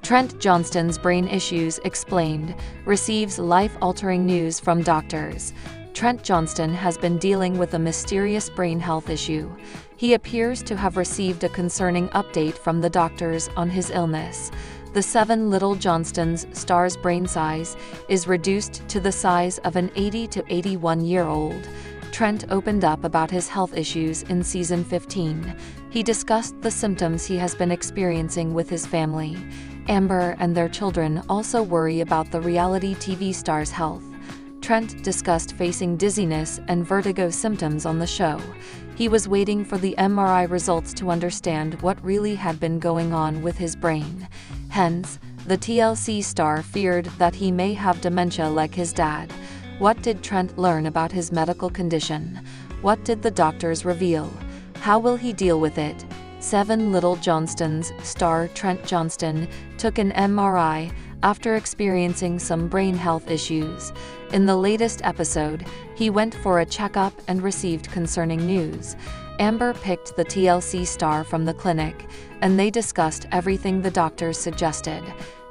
Trent Johnston's brain issues explained, receives life-altering news from doctors. Trent Johnston has been dealing with a mysterious brain health issue. He appears to have received a concerning update from the doctors on his illness. The 7 Little Johnstons star's brain size is reduced to the size of an 80 to 81-year-old. Trent opened up about his health issues in season 15. He discussed the symptoms he has been experiencing with his family. Amber and their children also worry about the reality TV star's health. Trent discussed facing dizziness and vertigo symptoms on the show. He was waiting for the MRI results to understand what really had been going on with his brain. Hence, the TLC star feared that he may have dementia like his dad. What did Trent learn about his medical condition? What did the doctors reveal? How will he deal with it? 7 Little Johnstons star Trent Johnston took an MRI after experiencing some brain health issues. In the latest episode, he went for a checkup and received concerning news. Amber picked the TLC star from the clinic, and they discussed everything the doctors suggested.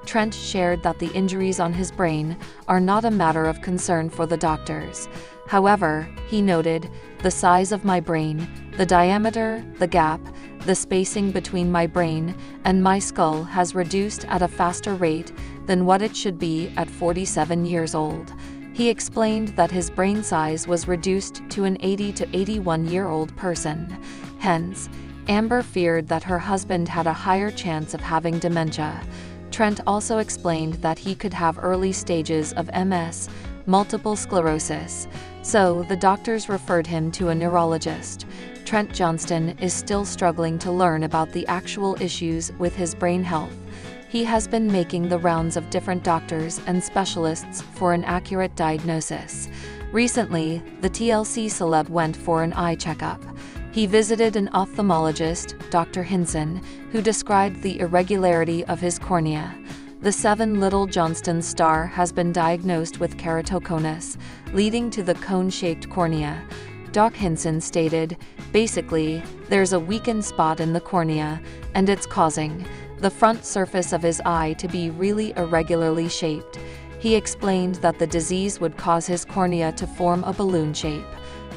Trent shared that the injuries on his brain are not a matter of concern for the doctors. However, he noted, the size of my brain, the diameter, the gap, the spacing between my brain and my skull has reduced at a faster rate than what it should be at 47 years old. He explained that his brain size was reduced to an 80 to 81-year-old person. Hence, Amber feared that her husband had a higher chance of having dementia. Trent also explained that he could have early stages of MS, multiple sclerosis, so the doctors referred him to a neurologist. Trent Johnston is still struggling to learn about the actual issues with his brain health. He has been making the rounds of different doctors and specialists for an accurate diagnosis. Recently, the TLC celeb went for an eye checkup. He visited an ophthalmologist, Dr. Hinson, who described the irregularity of his cornea. The 7 Little Johnstons star has been diagnosed with keratoconus, leading to the cone-shaped cornea. Doc Hinson stated, basically, there's a weakened spot in the cornea, and it's causing the front surface of his eye to be really irregularly shaped. He explained that the disease would cause his cornea to form a balloon shape.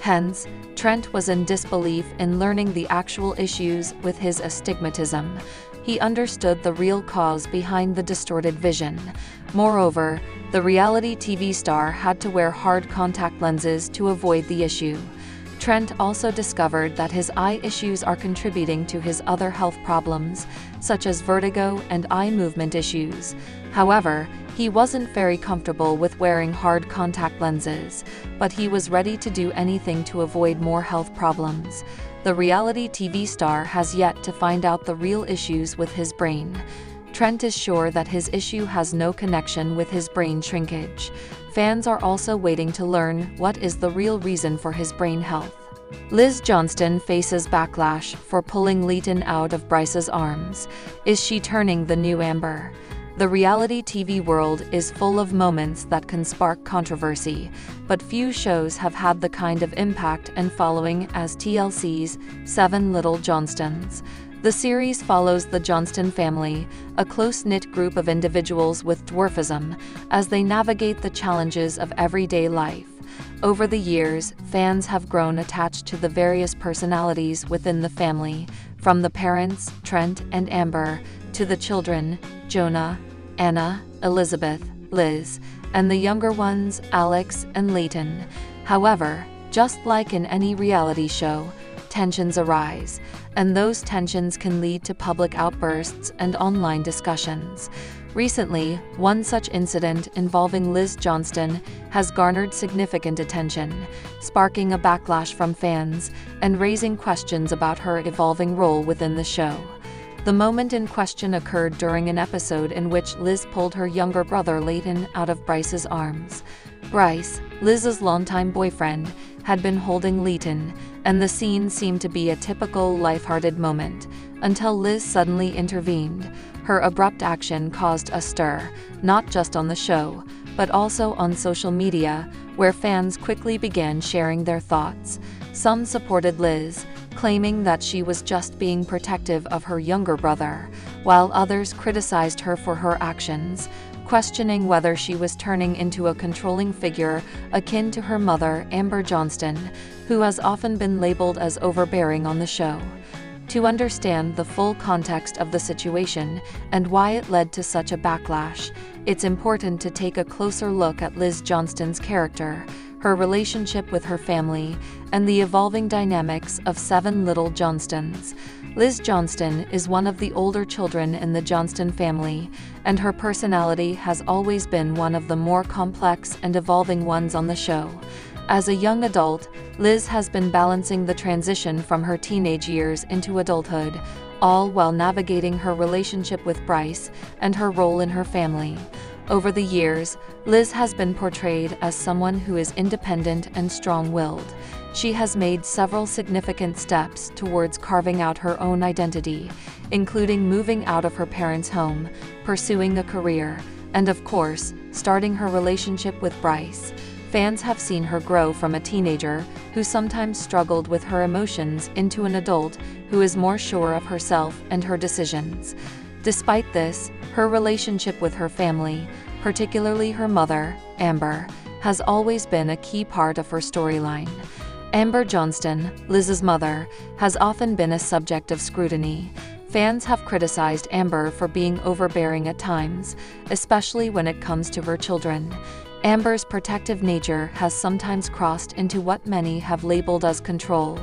Hence, Trent was in disbelief in learning the actual issues with his astigmatism. He understood the real cause behind the distorted vision. Moreover, the reality TV star had to wear hard contact lenses to avoid the issue. Trent also discovered that his eye issues are contributing to his other health problems, such as vertigo and eye movement issues. However, he wasn't very comfortable with wearing hard contact lenses, but he was ready to do anything to avoid more health problems. The reality TV star has yet to find out the real issues with his brain. Trent is sure that his issue has no connection with his brain shrinkage. Fans are also waiting to learn what is the real reason for his brain health. Liz Johnston faces backlash for pulling Leighton out of Bryce's arms. Is she turning the new Amber? The reality TV world is full of moments that can spark controversy, but few shows have had the kind of impact and following as TLC's 7 Little Johnstons. The series follows the Johnston family, a close-knit group of individuals with dwarfism, as they navigate the challenges of everyday life. Over the years, fans have grown attached to the various personalities within the family, from the parents, Trent and Amber, to the children, Jonah, Anna, Elizabeth, Liz, and the younger ones, Alex and Leighton. However, just like in any reality show, tensions arise, and those tensions can lead to public outbursts and online discussions. Recently, one such incident involving Liz Johnston has garnered significant attention, sparking a backlash from fans and raising questions about her evolving role within the show. The moment in question occurred during an episode in which Liz pulled her younger brother Leighton out of Bryce's arms. Bryce, Liz's longtime boyfriend, had been holding Leighton, and the scene seemed to be a typical lighthearted moment, until Liz suddenly intervened. Her abrupt action caused a stir, not just on the show, but also on social media, where fans quickly began sharing their thoughts. Some supported Liz, claiming that she was just being protective of her younger brother, while others criticized her for her actions, questioning whether she was turning into a controlling figure akin to her mother, Amber Johnston, who has often been labeled as overbearing on the show. To understand the full context of the situation and why it led to such a backlash, it's important to take a closer look at Liz Johnston's character, her relationship with her family, and the evolving dynamics of 7 little Johnstons. Liz Johnston is one of the older children in the Johnston family, and her personality has always been one of the more complex and evolving ones on the show. As a young adult, Liz has been balancing the transition from her teenage years into adulthood, all while navigating her relationship with Bryce and her role in her family. Over the years, Liz has been portrayed as someone who is independent and strong-willed. She has made several significant steps towards carving out her own identity, including moving out of her parents' home, pursuing a career, and of course, starting her relationship with Bryce. Fans have seen her grow from a teenager who sometimes struggled with her emotions into an adult who is more sure of herself and her decisions. Despite this, her relationship with her family, particularly her mother, Amber, has always been a key part of her storyline. Amber Johnston, Liz's mother, has often been a subject of scrutiny. Fans have criticized Amber for being overbearing at times, especially when it comes to her children. Amber's protective nature has sometimes crossed into what many have labeled as control,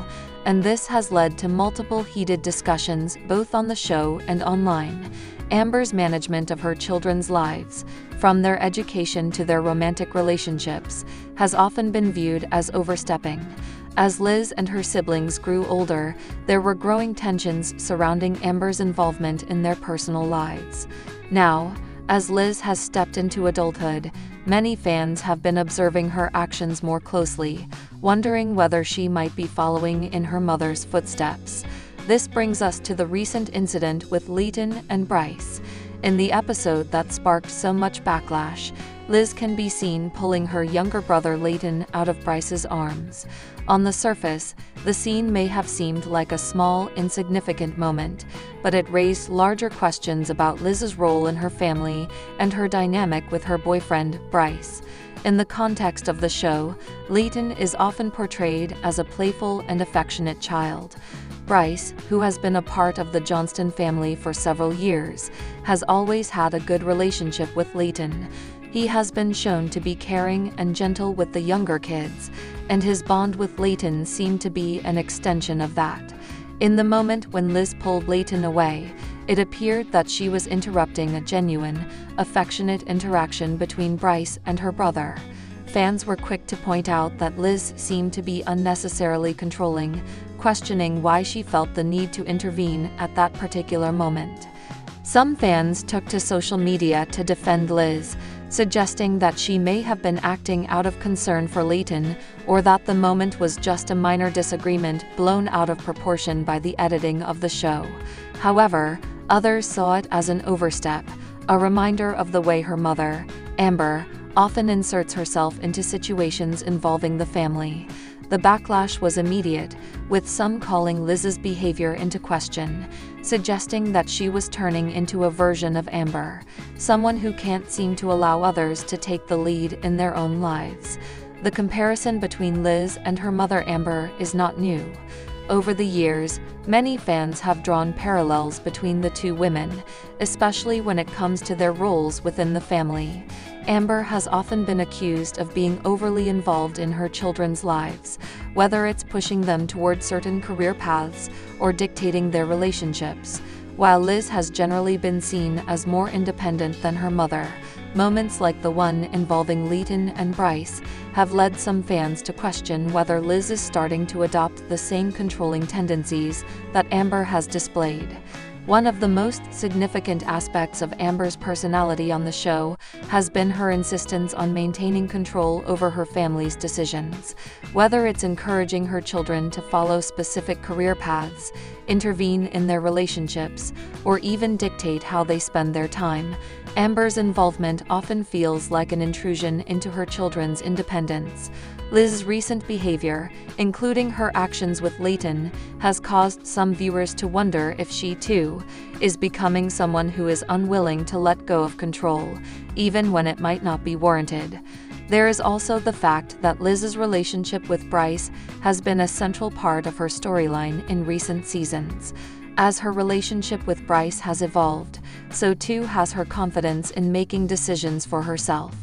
and this has led to multiple heated discussions both on the show and online. Amber's management of her children's lives, from their education to their romantic relationships, has often been viewed as overstepping. As Liz and her siblings grew older, there were growing tensions surrounding Amber's involvement in their personal lives. Now, as Liz has stepped into adulthood, many fans have been observing her actions more closely, wondering whether she might be following in her mother's footsteps. This brings us to the recent incident with Leighton and Bryce. In the episode that sparked so much backlash, Liz can be seen pulling her younger brother Leighton out of Bryce's arms. On the surface, the scene may have seemed like a small, insignificant moment, but it raised larger questions about Liz's role in her family and her dynamic with her boyfriend, Bryce. In the context of the show, Leighton is often portrayed as a playful and affectionate child. Bryce, who has been a part of the Johnston family for several years, has always had a good relationship with Leighton. He has been shown to be caring and gentle with the younger kids, and his bond with Leighton seemed to be an extension of that. In the moment when Liz pulled Leighton away, it appeared that she was interrupting a genuine, affectionate interaction between Bryce and her brother. Fans were quick to point out that Liz seemed to be unnecessarily controlling, questioning why she felt the need to intervene at that particular moment. Some fans took to social media to defend Liz, suggesting that she may have been acting out of concern for Leighton, or that the moment was just a minor disagreement blown out of proportion by the editing of the show. However, others saw it as an overstep, a reminder of the way her mother, Amber, often inserts herself into situations involving the family. The backlash was immediate, with some calling Liz's behavior into question, suggesting that she was turning into a version of Amber, someone who can't seem to allow others to take the lead in their own lives. The comparison between Liz and her mother Amber is not new. Over the years, many fans have drawn parallels between the two women, especially when it comes to their roles within the family. Amber has often been accused of being overly involved in her children's lives, whether it's pushing them toward certain career paths or dictating their relationships, while Liz has generally been seen as more independent than her mother. Moments like the one involving Leighton and Bryce have led some fans to question whether Liz is starting to adopt the same controlling tendencies that Amber has displayed. One of the most significant aspects of Amber's personality on the show has been her insistence on maintaining control over her family's decisions. Whether it's encouraging her children to follow specific career paths, intervene in their relationships, or even dictate how they spend their time. Amber's involvement often feels like an intrusion into her children's independence. Liz's recent behavior, including her actions with Leighton, has caused some viewers to wonder if she, too, is becoming someone who is unwilling to let go of control, even when it might not be warranted. There is also the fact that Liz's relationship with Bryce has been a central part of her storyline in recent seasons. As her relationship with Bryce has evolved, so too has her confidence in making decisions for herself.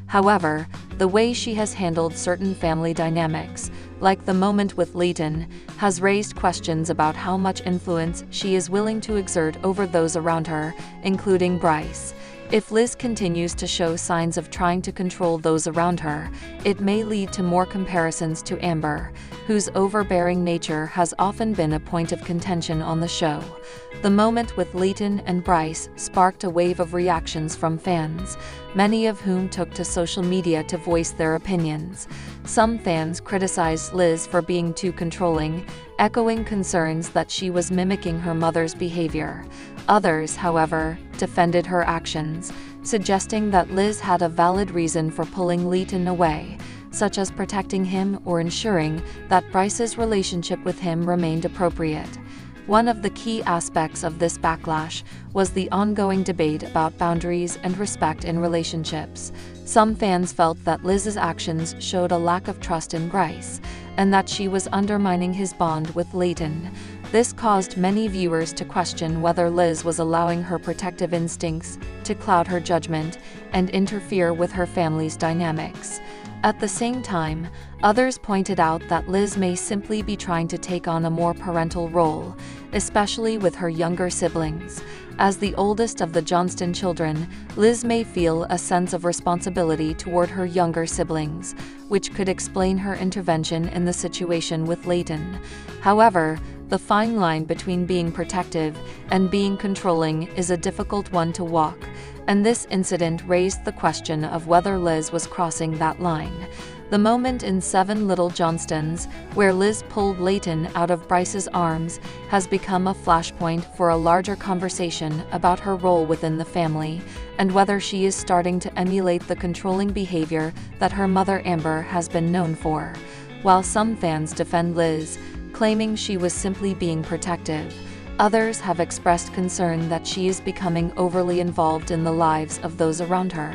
However, the way she has handled certain family dynamics, like the moment with Leighton, has raised questions about how much influence she is willing to exert over those around her, including Bryce. If Liz continues to show signs of trying to control those around her, it may lead to more comparisons to Amber, whose overbearing nature has often been a point of contention on the show. The moment with Leighton and Bryce sparked a wave of reactions from fans, many of whom took to social media to voice their opinions. Some fans criticized Liz for being too controlling, echoing concerns that she was mimicking her mother's behavior. Others, however, defended her actions, suggesting that Liz had a valid reason for pulling Leighton away, such as protecting him or ensuring that Bryce's relationship with him remained appropriate. One of the key aspects of this backlash was the ongoing debate about boundaries and respect in relationships. Some fans felt that Liz's actions showed a lack of trust in Bryce, and that she was undermining his bond with Leighton. This caused many viewers to question whether Liz was allowing her protective instincts to cloud her judgment and interfere with her family's dynamics. At the same time, others pointed out that Liz may simply be trying to take on a more parental role, especially with her younger siblings. As the oldest of the Johnston children, Liz may feel a sense of responsibility toward her younger siblings, which could explain her intervention in the situation with Leighton. However, the fine line between being protective and being controlling is a difficult one to walk, and this incident raised the question of whether Liz was crossing that line. The moment in 7 Little Johnstons, where Liz pulled Leighton out of Bryce's arms, has become a flashpoint for a larger conversation about her role within the family, and whether she is starting to emulate the controlling behavior that her mother Amber has been known for. While some fans defend Liz, claiming she was simply being protective, others have expressed concern that she is becoming overly involved in the lives of those around her.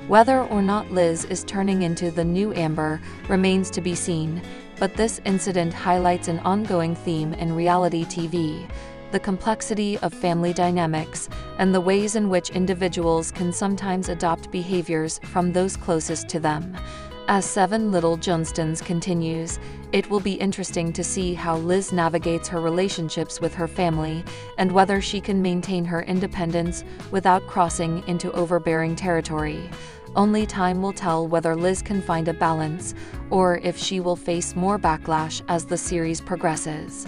Whether or not Liz is turning into the new Amber remains to be seen, but this incident highlights an ongoing theme in reality TV: the complexity of family dynamics and the ways in which individuals can sometimes adopt behaviors from those closest to them. As 7 Little Johnstons continues, it will be interesting to see how Liz navigates her relationships with her family and whether she can maintain her independence without crossing into overbearing territory. Only time will tell whether Liz can find a balance, or if she will face more backlash as the series progresses.